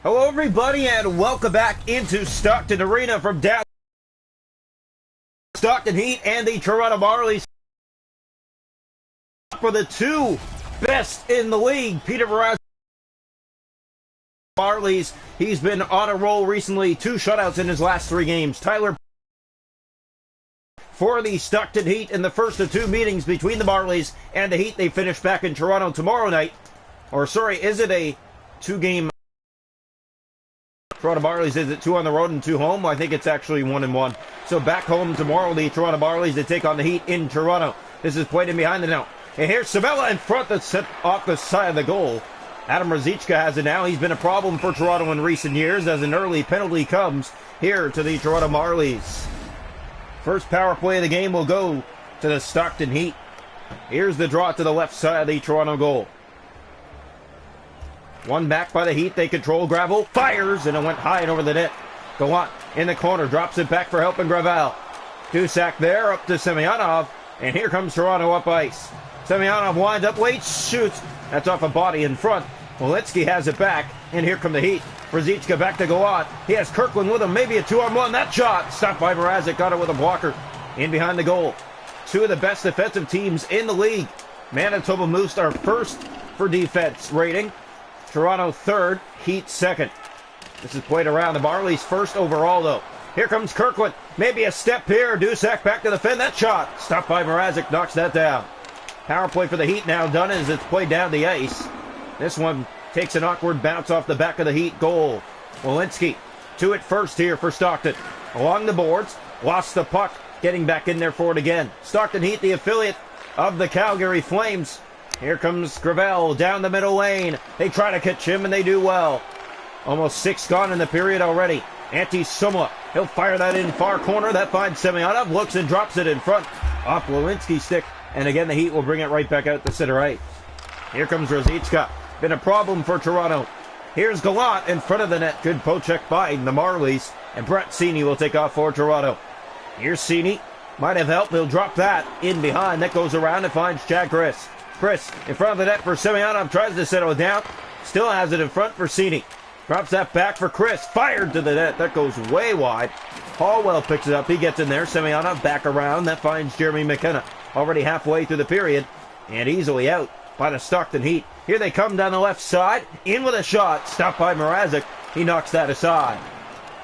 Hello everybody and welcome back into Stockton Arena from down Stockton Heat and the Toronto Marlies for the two best in the league. Peter Mrazek Marlies, he's been on a roll recently, 2 shutouts in his last 3 games. Tyler for the Stockton Heat in the first of 2 meetings between the Marlies and the Heat. They finish back in Toronto tomorrow night. Or sorry, is it a 2-game? Toronto Marlies, is it 2 on the road and 2 home? I think it's actually 1 and 1. So back home tomorrow, the Toronto Marlies, they take on the Heat in Toronto. This is played in behind the net. And here's Sabella in front that's set off the side of the goal. Adam Ruzicka has it now. He's been a problem for Toronto in recent years as an early penalty comes here to the Toronto Marlies. First power play of the game will go to the Stockton Heat. Here's the draw to the left side of the Toronto goal. One back by the Heat. They control. Gravel fires, and it went high and over the net. Go on in the corner. Drops it back for help and Gravel. Dusak there up to Semyonov. And here comes Toronto up ice. Semyonov winds up late. Shoots. That's off a body in front. Walensky has it back. And here come the Heat. Ruzicka back to go on. He has Kirkland with him. Maybe a 2-on-1. That shot stopped by Mrazek. Got it with a blocker. In behind the goal. 2 of the best defensive teams in the league. Manitoba Moose are first for defense rating. Toronto third, Heat second. This is played around. The Marlies first overall, though. Here comes Kirkland. Maybe a step here. Dusak back to defend that shot. Stopped by Mrazek. Knocks that down. Power play for the Heat now done as it's played down the ice. This one takes an awkward bounce off the back of the Heat goal. Walensky to it first here for Stockton. Along the boards. Lost the puck. Getting back in there for it again. Stockton Heat, the affiliate of the Calgary Flames. Here comes Gravel down the middle lane. They try to catch him, and they do well. Almost 6 gone in the period already. Antti-Sumla. He'll fire that in far corner. That finds Semyonov. Looks and drops it in front. Off Walensky's stick. And again, the Heat will bring it right back out to center ice. Here comes Ruzicka. Been a problem for Toronto. Here's Gallant in front of the net. Good poke check by the Marlies. And Brett Seney will take off for Toronto. Here's Seney. Might have helped. He'll drop that in behind. That goes around and finds Chad Chris. Chris in front of the net for Semyonov. Tries to settle it down. Still has it in front for Seney. Drops that back for Chris. Fired to the net. That goes way wide. Hallwell picks it up. He gets in there. Semyonov back around. That finds Jeremy McKenna. Already halfway through the period. And easily out by the Stockton Heat. Here they come down the left side. In with a shot. Stopped by Mrazek. He knocks that aside.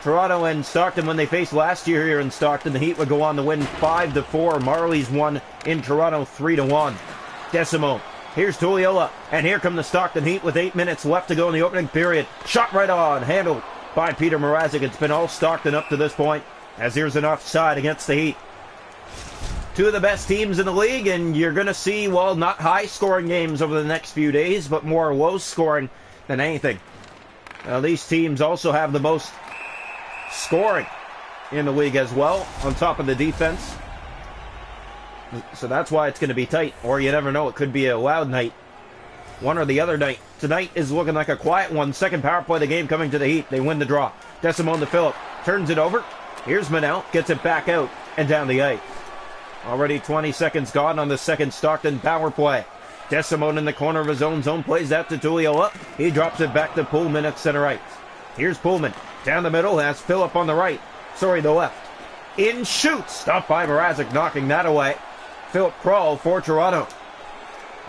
Toronto and Stockton, when they faced last year here in Stockton, the Heat would go on to win 5-4. Marlies won in Toronto 3-1. Decimo. Here's Tulliola. And here come the Stockton Heat with 8 minutes left to go in the opening period. Shot right on. Handled by Peter Mrazek. It's been all Stockton up to this point, as here's an offside against the Heat. 2 of the best teams in the league, and you're going to see, well, not high-scoring games over the next few days, but more low-scoring than anything. These teams also have the most scoring in the league as well, on top of the defense. So that's why it's going to be tight, or you never know, it could be a loud night. One or the other night. Tonight is looking like a quiet one. Second power play of the game coming to the Heat. They win the draw. Decimone to Phillip. Turns it over. Here's Manel. Gets it back out and down the ice. Already 20 seconds gone on the second Stockton power play. Decimone in the corner of his own zone. Plays that to Tulliola. He drops it back to Pullman at center ice. Here's Pullman. Down the middle. Has Phillip on the right. Sorry, the left. In shoots. Stopped by Mrazek, knocking that away. Phillip Kroll for Toronto.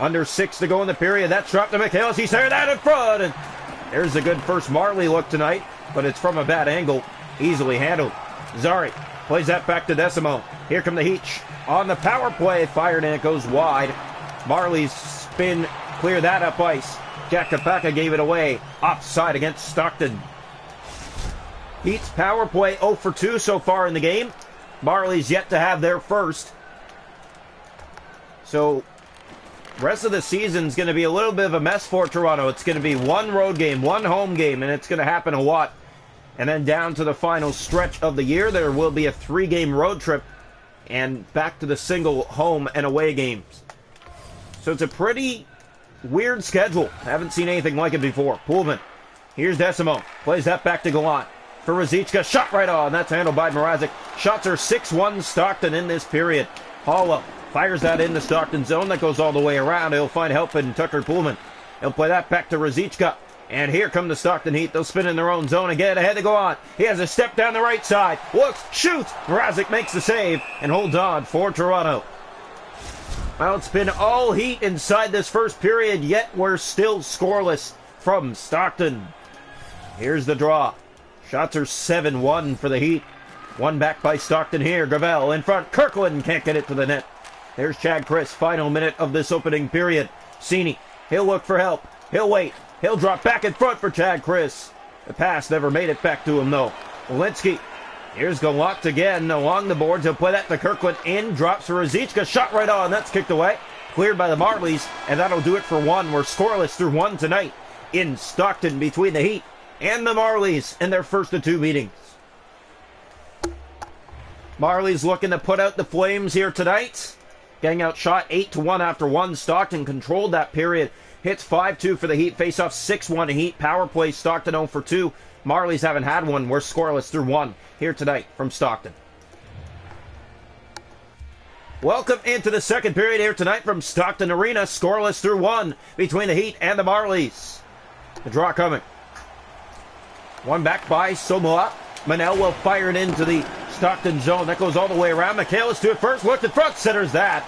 Under 6 to go in the period. That's dropped to Michaelis. He's there, that in front. And there's a good first Marley look tonight, but it's from a bad angle. Easily handled. Zari plays that back to Decimo. Here come the Heat on the power play. Fired and it goes wide. Marley's spin, clear that up ice. Jack Kapaka gave it away. Offside against Stockton. Heat's power play 0 for 2 so far in the game. Marley's yet to have their first. So, rest of the season's going to be a little bit of a mess for Toronto. It's going to be 1 road game, 1 home game, and it's going to happen a lot. And then down to the final stretch of the year, there will be a 3-game road trip and back to the single home and away games. So it's a pretty weird schedule. I haven't seen anything like it before. Pullman. Here's Decimo. Plays that back to Gallant. For Ruzicka. Shot right on. That's handled by Mrazek. Shots are 6-1 Stockton in this period. Halla fires that in the Stockton zone. That goes all the way around. He'll find help in Tucker Pullman. He'll play that back to Ruzicka. And here come the Stockton Heat. They'll spin in their own zone again. Ahead to go on. He has a step down the right side. Looks, shoots. Mrazek makes the save and holds on for Toronto. Well, it's been all Heat inside this first period, yet we're still scoreless from Stockton. Here's the draw. Shots are 7-1 for the Heat. One back by Stockton here. Gravel in front. Kirkland can't get it to the net. There's Chad Chris. Final minute of this opening period. Cini. He'll look for help. He'll wait. He'll drop back in front for Chad Chris. The pass never made it back to him, though. Walensky. Here's Gallant again along the boards. He'll play that to Kirkland. In. Drops for Ruzicka. Shot right on. That's kicked away. Cleared by the Marlies. And that'll do it for one. We're scoreless through one tonight in Stockton between the Heat and the Marlies in their first of two meetings. Marlies looking to put out the Flames here tonight. Getting outshot 8-1 after one. Stockton controlled that period. Hits 5-2 for the Heat. Face-off 6-1 to Heat. Power play Stockton 0 for 2. Marlies haven't had one. We're scoreless through one here tonight from Stockton. Welcome into the second period here tonight from Stockton Arena. Scoreless through one between the Heat and the Marlies. The draw coming. One back by Samoa. Manel will fire it into the Stockton zone. That goes all the way around. Michaelis to it first. Looked in front. Centers that.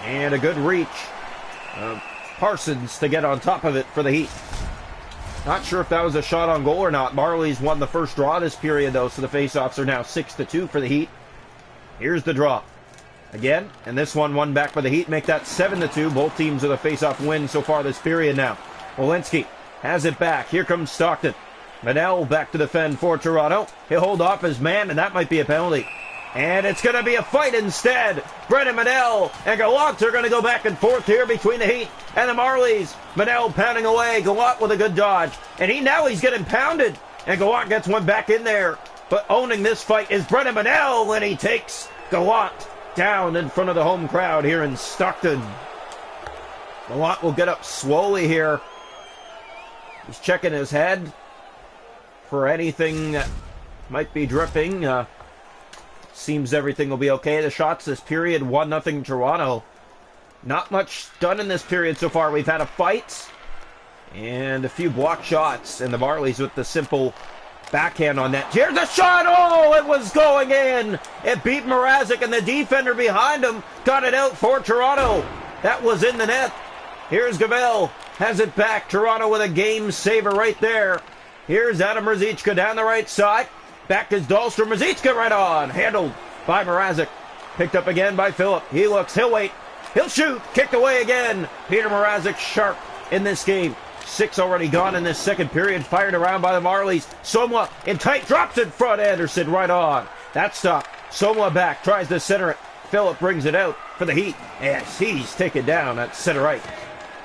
And a good reach. Parsons to get on top of it for the Heat. Not sure if that was a shot on goal or not. Marlies won the first draw this period, though, so the faceoffs are now 6-2 for the Heat. Here's the draw. Again, and this one back by the Heat. Make that 7-2. Both teams with a faceoff win so far this period now. Walensky has it back. Here comes Stockton. Manel back to defend for Toronto. He'll hold off his man, and that might be a penalty. And it's going to be a fight instead. Brennan Manel and Gallant are going to go back and forth here between the Heat and the Marlies. Manel pounding away. Gallant with a good dodge. And he's getting pounded. And Gallant gets one back in there. But owning this fight is Brennan Manel, and he takes Gallant down in front of the home crowd here in Stockton. Gallant will get up slowly here. He's checking his head for anything that might be dripping. Seems everything will be okay. The shots this period, 1-0 Toronto. Not much done in this period so far. We've had a fight and a few blocked shots, and the Marlies with the simple backhand on that. Here's the shot! Oh, it was going in! It beat Mrazek, and the defender behind him got it out for Toronto. That was in the net. Here's Gavel. Has it back. Toronto with a game saver right there. Here's Adam Ruzicka down the right side. Back is Dahlstrom. Ruzicka right on. Handled by Mrazek. Picked up again by Phillip. He looks. He'll wait. He'll shoot. Kicked away again. Peter Mrazek sharp in this game. 6 already gone in this second period. Fired around by the Marlies. Somwa in tight. Drops in front. Anderson right on. That stop. Somwa back. Tries to center it. Phillip brings it out for the Heat. Yes, he's taken down at center right.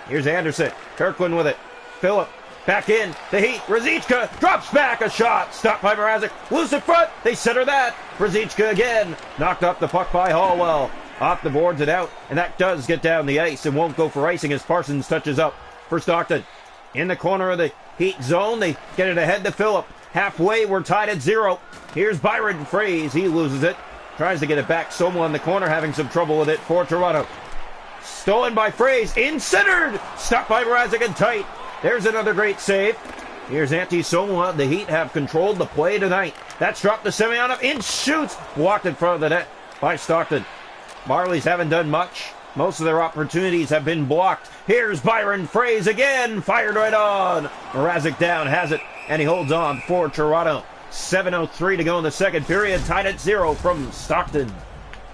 Here's Anderson. Kirkland with it. Phillip. Back in, the Heat, Ruzicka drops back, a shot, stopped by Mrazek, loose in front, they center that, Ruzicka again, knocked off the puck by Hallwell, off the boards and out, and that does get down the ice and won't go for icing as Parsons touches up for Stockton. In the corner of the Heat zone, they get it ahead to Phillip, halfway, we're tied at 0, here's Byron Fraze, he loses it, tries to get it back, Soma in the corner having some trouble with it for Toronto. Stolen by Fraze, in-centered, stopped by Mrazek and tight. There's another great save. Here's Antti Somla. The Heat have controlled the play tonight. That's dropped to Semyonov. In shoots. Blocked in front of the net by Stockton. Marlies haven't done much. Most of their opportunities have been blocked. Here's Byron Fraze again. Fired right on. Mrazek down has it. And he holds on for Toronto. 7:03 to go in the second period. Tied at 0 from Stockton.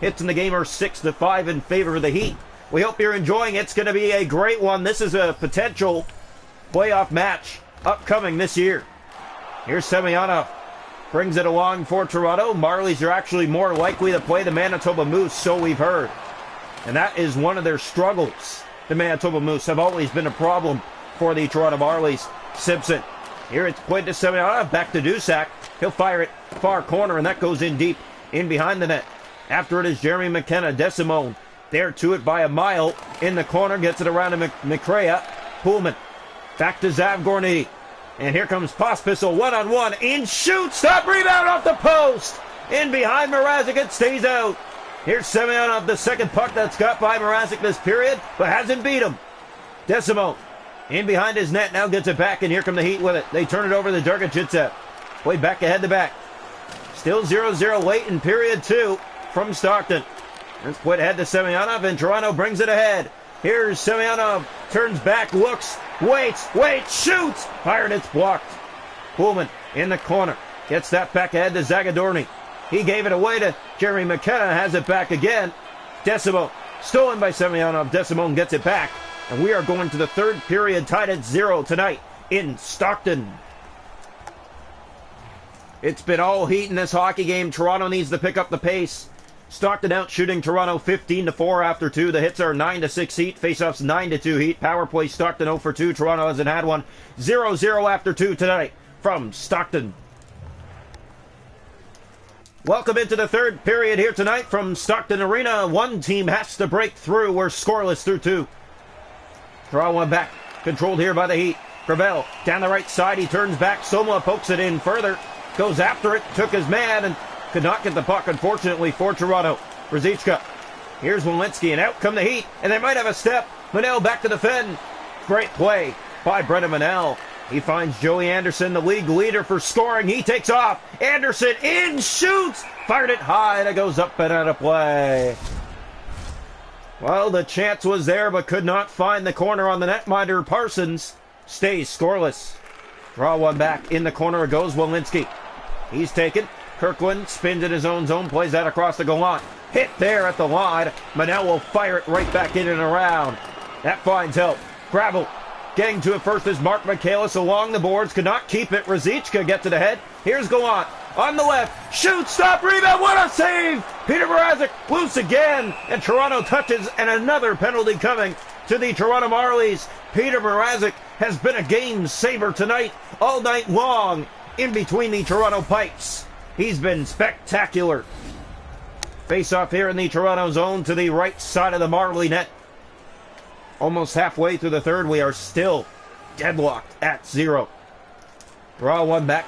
Hits in the game are 6-5 in favor of the Heat. We hope you're enjoying it. It's going to be a great one. This is a potential playoff match upcoming this year. Here's Semyonov. Brings it along for Toronto. Marlies are actually more likely to play the Manitoba Moose, so we've heard. And that is one of their struggles. The Manitoba Moose have always been a problem for the Toronto Marlies. Simpson. Here it's played to Semyonov. Back to Dusak. He'll fire it far corner, and that goes in deep, in behind the net. After it is Jeremy McKenna. Desimone. There to it by a mile. In the corner. Gets it around to McCrea. Pullman. Back to Zavgorny. And here comes Pospisil, one-on-one. In shoot. Stop. Rebound off the post. In behind Mrazek. It stays out. Here's Semyonov, the second puck that's got by Mrazek this period, but hasn't beat him. Desimone In behind his net, now gets it back, and here come the Heat with it. They turn it over to Durgachitsev. Play back ahead to back. Still 0-0 late in period 2 from Stockton. It's put ahead to Semyonov, and Toronto brings it ahead. Here's Semyonov, turns back, looks, waits, shoots! Fired, it's blocked. Pullman in the corner, gets that back ahead to Zagadorny. He gave it away to Jeremy McKenna, has it back again. Decimo, stolen by Semyonov. Decimo gets it back. And we are going to the third period, tied at 0 tonight in Stockton. It's been all Heat in this hockey game. Toronto needs to pick up the pace. Stockton out shooting Toronto 15-4 after 2. The hits are 9-6 Heat. Faceoffs 9-2 Heat. Power play Stockton 0 for 2. Toronto hasn't had one. 0-0 after 2 tonight from Stockton. Welcome into the third period here tonight from Stockton Arena. One team has to break through. We're scoreless through 2. Draw one back. Controlled here by the Heat. Gravel down the right side. He turns back. Somla pokes it in further. Goes after it. Took his man and could not get the puck, unfortunately, for Toronto. Ruzicka. Here's Walensky, and out come the Heat. And they might have a step. Manel back to defend. Great play by Brendan Manel. He finds Joey Anderson, the league leader for scoring. He takes off. Anderson in, shoots. Fired it high, and it goes up and out of play. Well, the chance was there, but could not find the corner on the netminder. Parsons stays scoreless. Draw one back. In the corner goes Walensky. He's taken. Kirkland spins in his own zone, plays that across the goal line. Hit there at the line. Manel will fire it right back in and around. That finds help. Gravel getting to it first is Mark Michaelis along the boards. Could not keep it. Ruzicka gets it ahead. Here's Gallant on the left. Shoot, stop, rebound. What a save. Peter Mrazek loose again. And Toronto touches, and another penalty coming to the Toronto Marlies. Peter Mrazek has been a game saver tonight, all night long, in between the Toronto pipes. He's been spectacular. Face off here in the Toronto zone to the right side of the Marley net. Almost halfway through the third, we are still deadlocked at 0. Draw one back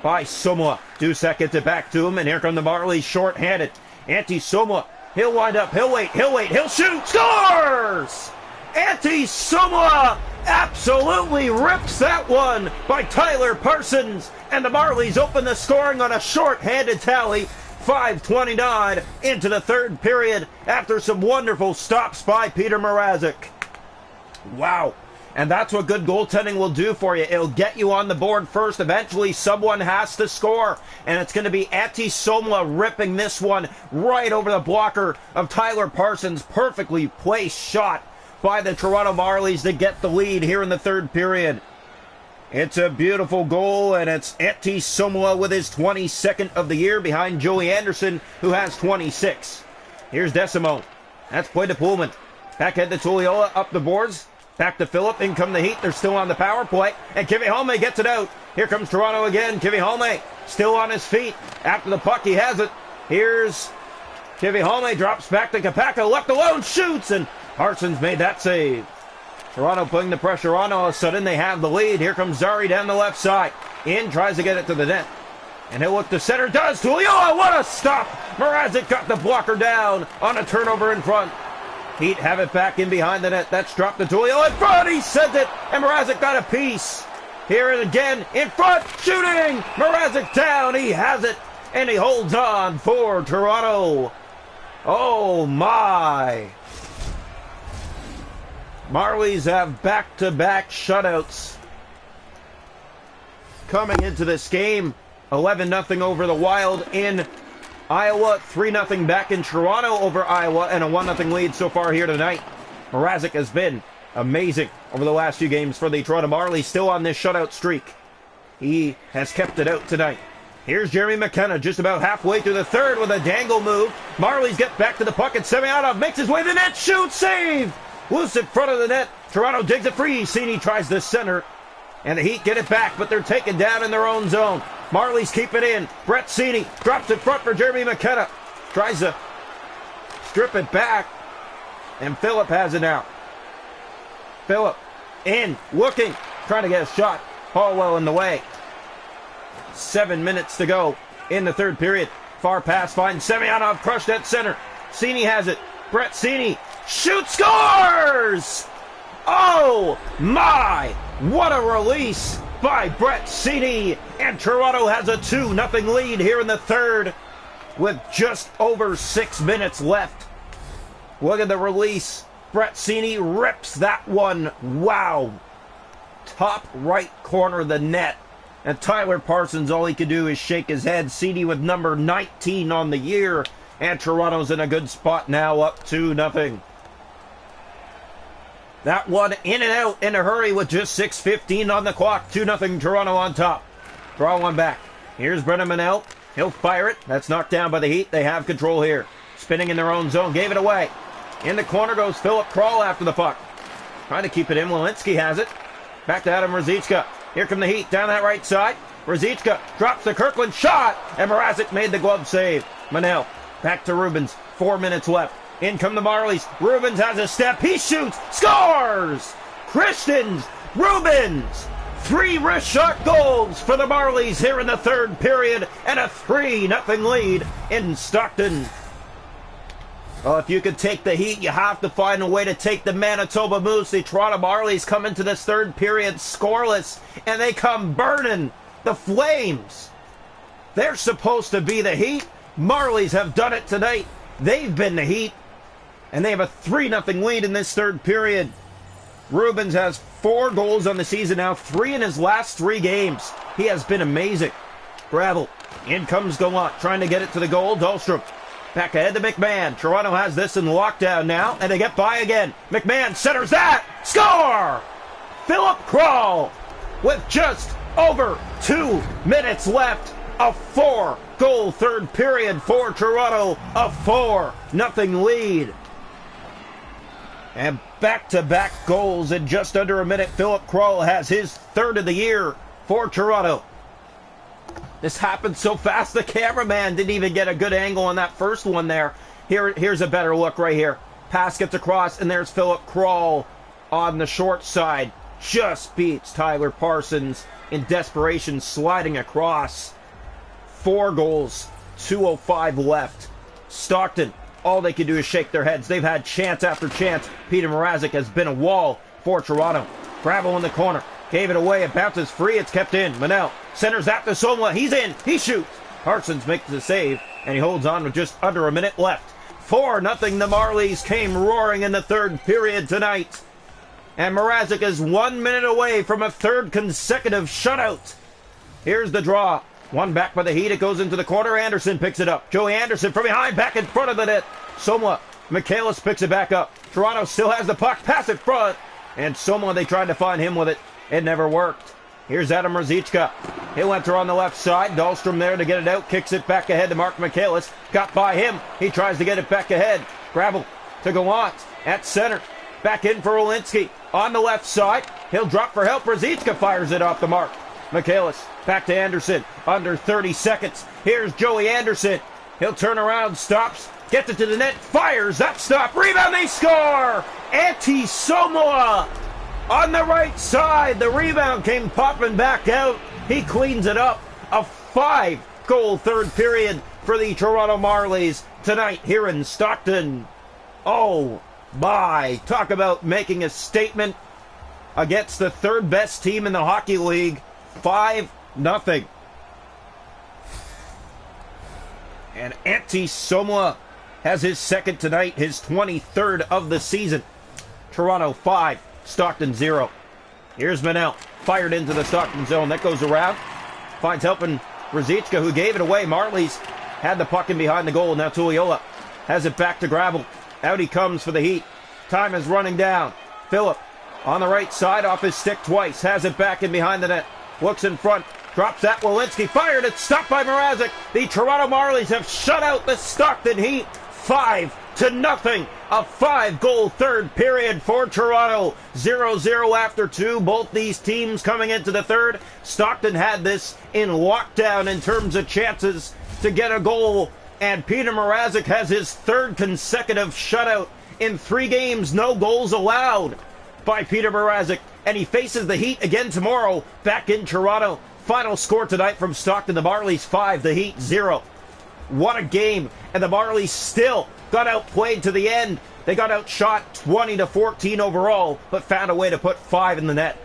by Somla. Dusak gets it back to him, and here come the Marlies short-handed. Antti Somla, he'll wind up, he'll wait, he'll shoot, scores! Antti Somla absolutely rips that one by Tyler Parsons, and the Marlies open the scoring on a short-handed tally. 5:29 into the third period after some wonderful stops by Peter Mrazek. Wow. And that's what good goaltending will do for you. It'll get you on the board first. Eventually, someone has to score. And it's going to be Antti Somla ripping this one right over the blocker of Tyler Parsons. Perfectly placed shot by the Toronto Marlies to get the lead here in the third period. It's a beautiful goal, and it's Antti Somla with his 22nd of the year behind Joey Anderson, who has 26. Here's Decimo. That's played to Pullman. Back head to Tulliola, up the boards. Back to Phillip. In come the Heat. They're still on the power play. And Kivihalme gets it out. Here comes Toronto again. Kivihalme still on his feet. After the puck, he has it. Here's Kivihalme. Drops back to Kapaka. Left alone. Shoots. And Parsons made that save. Toronto putting the pressure on. All of a sudden, they have the lead. Here comes Zari down the left side. In. Tries to get it to the net. And he'll look to center. Does. Tulliola. What a stop. Mrazek got the blocker down on a turnover in front. Heat have it back in behind the net. That's dropped to Tullio in front. He sent it, and Mrazek got a piece. Here and again in front, shooting. Mrazek down. He has it, and he holds on for Toronto. Oh my! Marlies have back-to-back shutouts coming into this game. 11-0 over the Wild in Iowa, 3-0 back in Toronto over Iowa, and a 1-0 lead so far here tonight. Mrazek has been amazing over the last few games for the Toronto Marlies, still on this shutout streak. He has kept it out tonight. Here's Jeremy McKenna just about halfway through the third with a dangle move. Marlies get back to the puck, and Semyonov makes his way to the net, shoots, save! Loose in front of the net. Toronto digs it free. Cini tries the center, and the Heat get it back, but they're taken down in their own zone. Marlies keep it in. Brett Cini drops it front for Jeremy McKenna. Tries to strip it back, and Phillip has it now. Phillip in, looking, trying to get a shot. Hallwell in the way. 7 minutes to go in the third period. Far pass finds Semyonov, crushed at center. Cini has it. Brett Cini shoots, scores! Oh my! What a release by Brett Cini, and Toronto has a 2-0 lead here in the third with just over 6 minutes left. Look at the release. Brett Cini rips that one. Wow. Top right corner of the net. And Tyler Parsons, all he could do is shake his head. Cini with number 19 on the year. And Toronto's in a good spot now, up 2-0. That one in and out in a hurry with just 6:15 on the clock. 2-0 Toronto on top. Draw one back. Here's Brennan Manel. He'll fire it. That's knocked down by the Heat. They have control here. Spinning in their own zone. Gave it away. In the corner goes Philip Kroll after the puck. Trying to keep it in. Walensky has it. Back to Adam Ruzicka. Here come the Heat down that right side. Ruzicka drops the Kirkland shot. And Mrazek made the glove save. Manel back to Rubens. 4 minutes left. In come the Marlies. Rubens has a step. He shoots. Scores! Christians. Rubens. 3 wrist shot goals for the Marlies here in the third period. And a 3-0 lead in Stockton. Well, if you could take the Heat, you have to find a way to take the Manitoba Moose. The Toronto Marlies come into this third period scoreless, and they come burning. The Flames. They're supposed to be the Heat. Marlies have done it tonight. They've been the Heat, and they have a 3-0 lead in this third period. Rubens has 4 goals on the season now, 3 in his last 3 games. He has been amazing. Gravel. In comes Gallant, trying to get it to the goal. Dahlstrom. Back ahead to McMahon. Toronto has this in lockdown now, and they get by again. McMahon centers that. Score! Philip Kroll with just over 2 minutes left. A 4-goal third period for Toronto. A 4-0 lead. And back-to-back goals in just under a minute. Philip Kroll has his 3rd of the year for Toronto. This happened so fast, the cameraman didn't even get a good angle on that first one there. Here's a better look right here. Pass gets across, and there's Philip Kroll on the short side. Just beats Tyler Parsons in desperation, sliding across. 4 goals, 2:05 left. Stockton, all they can do is shake their heads. They've had chance after chance. Peter Mrazek has been a wall for Toronto. Gravel in the corner. Gave it away. It bounces free. It's kept in. Manel centers that to Somla. He's in. He shoots. Parsons makes the save, and he holds on with just under a minute left. 4-0. The Marlies came roaring in the third period tonight. And Mrazek is 1 minute away from a 3rd consecutive shutout. Here's the draw. One back by the Heat. It goes into the corner. Anderson picks it up. Joey Anderson from behind, back in front of the net. Somla. Michaelis picks it back up. Toronto still has the puck. Pass it front. And Somla, they tried to find him with it. It never worked. Here's Adam Ruzicka. He'll enter on the left side. Dahlstrom there to get it out. Kicks it back ahead to Mark Michaelis. Got by him. He tries to get it back ahead. Gravel to Gallant at center. Back in for Walensky. On the left side. He'll drop for help. Ruzicka fires it off the mark. Michaelis back to Anderson. Under 30 seconds. Here's Joey Anderson. He'll turn around. Stops. Gets it to the net. Fires. That stop. Rebound. They score. Antti Suomela. On the right side, the rebound came popping back out. He cleans it up. A 5-goal third period for the Toronto Marlies tonight here in Stockton. Oh my, talk about making a statement against the 3rd best team in the hockey league. 5-0. And Antti Suomela has his 2nd tonight, his 23rd of the season. Toronto 5. Stockton 0. Here's Manel. Fired into the Stockton zone. That goes around. Finds helping Ruzicka, who gave it away. Marlies had the puck in behind the goal. Now Tuiola has it back to Gravel. Out he comes for the Heat. Time is running down. Phillip on the right side, off his stick twice. Has it back in behind the net. Looks in front. Drops that. Walensky fired it. Stopped by Mrazek. The Toronto Marlies have shut out the Stockton Heat. 5-0. A 5-goal third period for Toronto. 0-0 after 2. Both these teams coming into the third. Stockton had this in lockdown in terms of chances to get a goal. And Peter Mrazek has his 3rd consecutive shutout in 3 games. No goals allowed by Peter Mrazek. And he faces the Heat again tomorrow back in Toronto. Final score tonight from Stockton. The Marlies 5, the Heat 0. What a game. And the Marlies still got outplayed to the end. They got outshot 20-14 overall, but found a way to put 5 in the net.